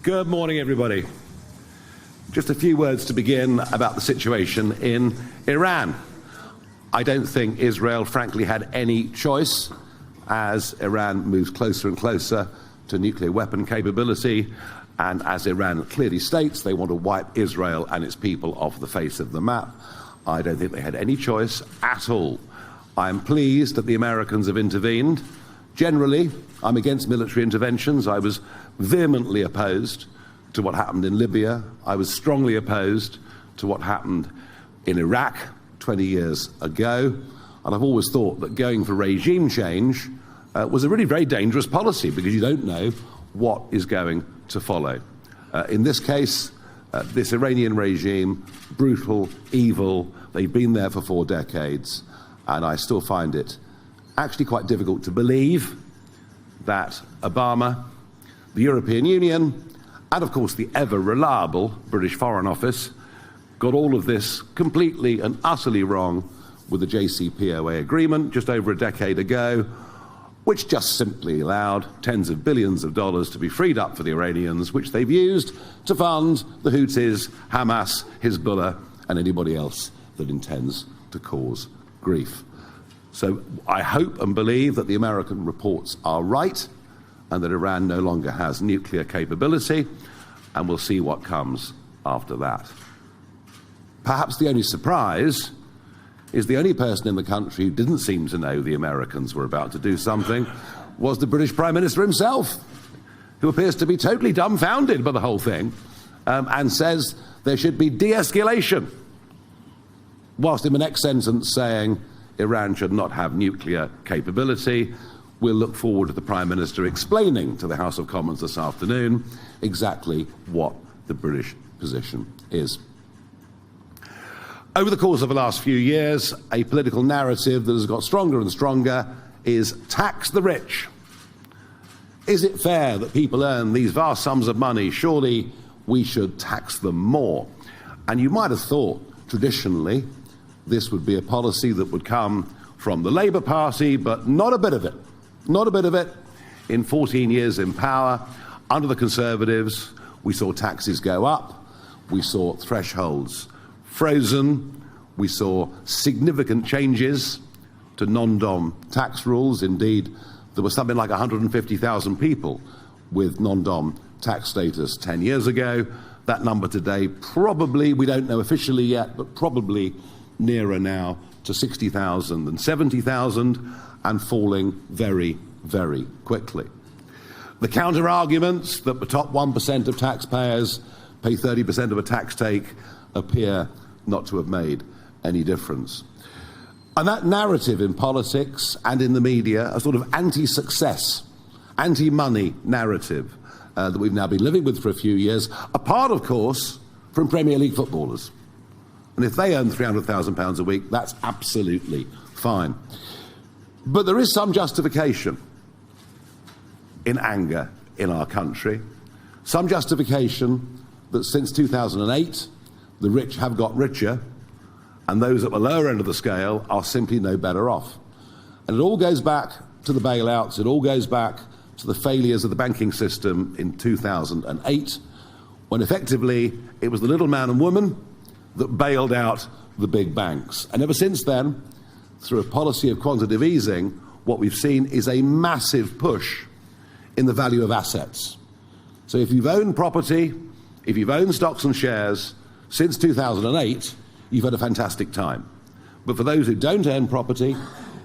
Good morning, everybody. Just a few words to begin about the situation in Iran. I don't think Israel, frankly, had any choice as Iran moves closer and closer to nuclear weapon capability, and as Iran clearly states, they want to wipe Israel and its people off the face of the map. I don't think they had any choice at all. I'm pleased that the Americans have intervened. Generally, I'm against military interventions. I was vehemently opposed to what happened in Libya. I was strongly opposed to what happened in Iraq 20 years ago. And I've always thought that going for regime change was a really very dangerous policy, because you don't know what is going to follow. In this case, this Iranian regime, brutal, evil, they've been there for 4 decades, and I still find it actually quite difficult to believe that Obama, the European Union, and of course the ever-reliable British Foreign Office got all of this completely and utterly wrong with the JCPOA agreement just over a decade ago, which just simply allowed tens of billions of dollars to be freed up for the Iranians, which they've used to fund the Houthis, Hamas, Hezbollah, and anybody else that intends to cause grief. So I hope and believe that the American reports are right and that Iran no longer has nuclear capability, and we'll see what comes after that. Perhaps the only surprise is the only person in the country who didn't seem to know the Americans were about to do something was the British Prime Minister himself, who appears to be totally dumbfounded by the whole thing, and says there should be de-escalation, whilst in the next sentence saying Iran should not have nuclear capability. We'll look forward to the Prime Minister explaining to the House of Commons this afternoon exactly what the British position is. Over the course of the last few years, a political narrative that has got stronger and stronger is tax the rich. Is it fair that people earn these vast sums of money? Surely we should tax them more. And you might have thought, traditionally, this would be a policy that would come from the Labour Party, but not a bit of it. Not a bit of it. In 14 years in power, under the Conservatives, we saw taxes go up, we saw thresholds frozen, we saw significant changes to non-dom tax rules. Indeed, there was something like 150,000 people with non-dom tax status 10 years ago. That number today probably, we don't know officially yet, but probably nearer now to 60,000 and 70,000, and falling very, very quickly. The counter-arguments that the top 1% of taxpayers pay 30% of a tax take appear not to have made any difference. And that narrative in politics and in the media, a sort of anti-success, anti-money narrative that we've now been living with for a few years, apart, of course, from Premier League footballers. And if they earn £300,000 a week, that's absolutely fine. But there is some justification in anger in our country, some justification that since 2008, the rich have got richer, and those at the lower end of the scale are simply no better off. And it all goes back to the bailouts, it all goes back to the failures of the banking system in 2008, when effectively it was the little man and woman that bailed out the big banks. And ever since then, through a policy of quantitative easing, what we've seen is a massive push in the value of assets. So if you've owned property, if you've owned stocks and shares since 2008, you've had a fantastic time. But for those who don't own property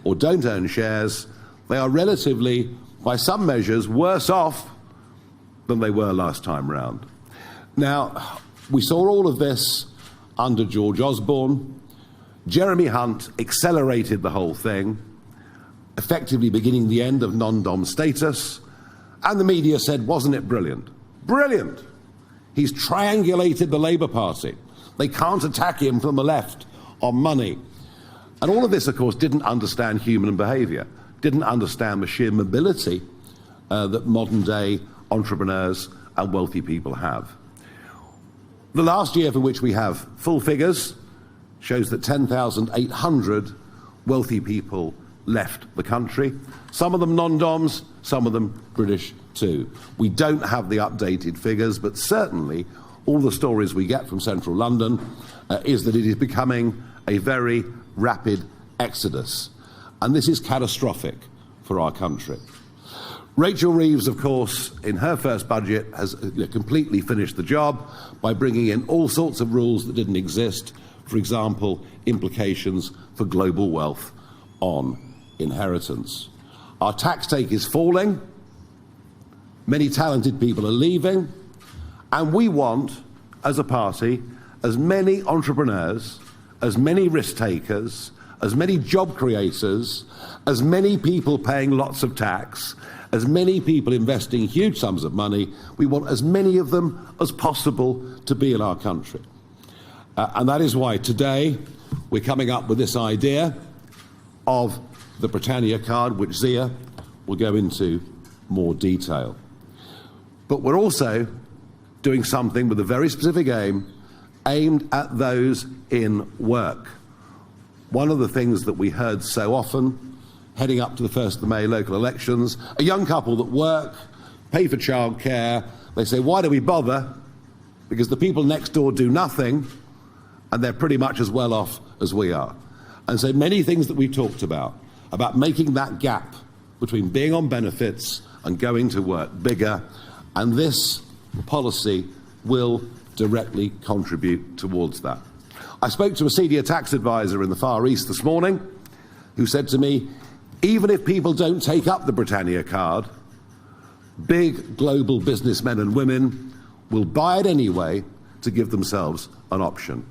or don't own shares, they are relatively, by some measures, worse off than they were last time round. Now, we saw all of this under George Osborne. Jeremy Hunt accelerated the whole thing, effectively beginning the end of non-dom status, and the media said, wasn't it brilliant? Brilliant! He's triangulated the Labour Party. They can't attack him from the left on money. And all of this, of course, didn't understand human behaviour, didn't understand the sheer mobility that modern-day entrepreneurs and wealthy people have. The last year for which we have full figures shows that 10,800 wealthy people left the country. Some of them non-doms, some of them British too. We don't have the updated figures, but certainly all the stories we get from central London is that it is becoming a very rapid exodus. And this is catastrophic for our country. Rachel Reeves, of course, in her first budget has completely finished the job by bringing in all sorts of rules that didn't exist. For example, implications for global wealth on inheritance. Our tax take is falling. Many talented people are leaving. And we want, as a party, as many entrepreneurs, as many risk takers, as many job creators, as many people paying lots of tax, as many people investing huge sums of money. We want as many of them as possible to be in our country. And that is why today we're coming up with this idea of the Britannia Card, which Zia will go into more detail. But we're also doing something with a very specific aim, aimed at those in work. One of the things that we heard so often, heading up to the 1st of May local elections, a young couple that work, pay for childcare, they say, why do we bother? Because the people next door do nothing, and they're pretty much as well off as we are. And so many things that we talked about making that gap between being on benefits and going to work bigger, and this policy will directly contribute towards that. I spoke to a senior tax advisor in the Far East this morning who said to me, even if people don't take up the Britannia Card, big global businessmen and women will buy it anyway to give themselves an option.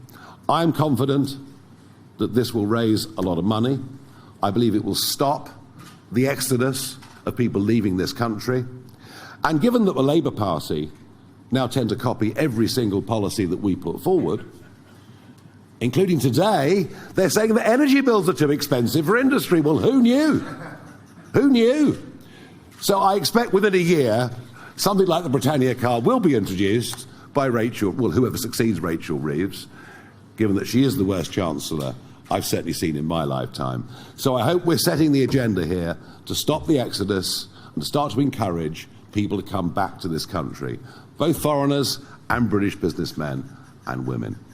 I'm confident that this will raise a lot of money. I believe it will stop the exodus of people leaving this country. And given that the Labour Party now tend to copy every single policy that we put forward, including today, they're saying that energy bills are too expensive for industry. Well, who knew? Who knew? So I expect within a year, something like the Britannia Card will be introduced by whoever succeeds Rachel Reeves, given that she is the worst Chancellor I've certainly seen in my lifetime. So I hope we're setting the agenda here to stop the exodus and to start to encourage people to come back to this country, both foreigners and British businessmen and women.